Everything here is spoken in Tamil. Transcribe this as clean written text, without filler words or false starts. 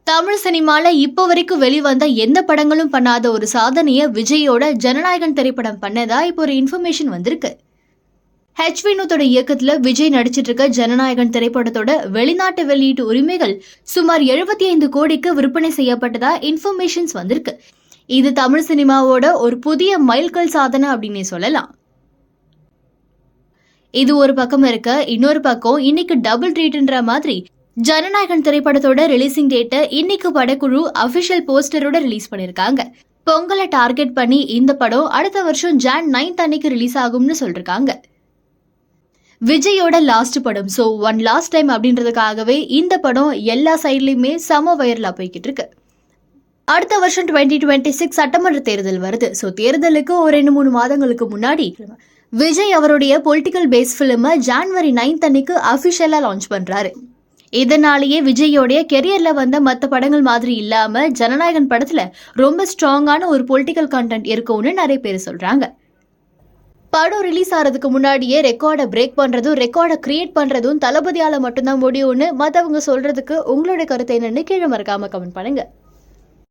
தமிழ் சினிமால இப்போ வரைக்கும் வெளிவந்த எந்த படங்களும் பண்ணாத ஒரு சாதனைய விஜயோட ஜனநாயகன் திரைப்படம் பண்ணதா இப்போ ஒரு இன்ஃபர்மேஷன் வந்திருக்கு. வினோத்தோட இயக்கத்துல விஜய் நடிச்சிட்டு இருக்க ஜனநாயகன் திரைப்படத்தோட வெளிநாட்டு வெளியீட்டு உரிமைகள் சுமார் 75 கோடிக்கு விற்பனை செய்யப்பட்டதா இன்ஃபர்மேஷன்ஸ் வந்திருக்கு. இது தமிழ் சினிமாவோட ஒரு புதிய மைல்கல் சாதனை அப்படின்னு சொல்லலாம். இது ஒரு பக்கம் இருக்க, இன்னொரு பக்கம் இன்னைக்கு டபுள் ட்ரீட்ன்ற மாதிரி ஜனநாயகன் திரைப்படத்தோட ரிலீசிங் டேட்டை இன்னைக்கு படக்குழு அபிஷியல் போஸ்டரோட ரிலீஸ் பண்ணிருக்காங்க. பொங்கலை டார்கெட் பண்ணி இந்த படம் அடுத்த வருஷம் ஜான் 9 அன்னைக்கு ரிலீஸ் ஆகும்னு சொல்றாங்க. விஜயோட லாஸ்ட் படம், சோ ஒன் லாஸ்ட் டைம் அப்படின்றதுக்காகவே இந்த படம் எல்லா சைட்லயுமே சம வைரலா போய்கிட்டு இருக்கு. அடுத்த வருஷம் 2026 சட்டமன்ற தேர்தல் வருது. சோ தேர்தலுக்கு ஒரு 2-3 மாதங்களுக்கு முன்னாடி விஜய் அவருடைய பொலிட்டிக்கல் பேஸ் பிலிமை ஜான்வரி 9 அன்னைக்கு அபிஷியலா லான்ச் பண்றாரு. இதனாலேயே விஜயோடைய கெரியர்ல வந்த மற்ற படங்கள் மாதிரி இல்லாம ஜனநாயகன் படத்துல ரொம்ப ஸ்ட்ராங்கான ஒரு பொலிட்டிக்கல் கண்டென்ட் இருக்கும்னு நிறைய பேர் சொல்றாங்க. படம் ரிலீஸ் ஆறதுக்கு முன்னாடியே ரெக்கார்டை பிரேக் பண்றதும் ரெக்கார்டை கிரியேட் பண்றதும் தளபதியால மட்டும்தான் முடியும்னு மத்தவங்க சொல்றதுக்கு உங்களோட கருத்து என்னன்னு கீழே மறக்காம கமெண்ட் பண்ணுங்க.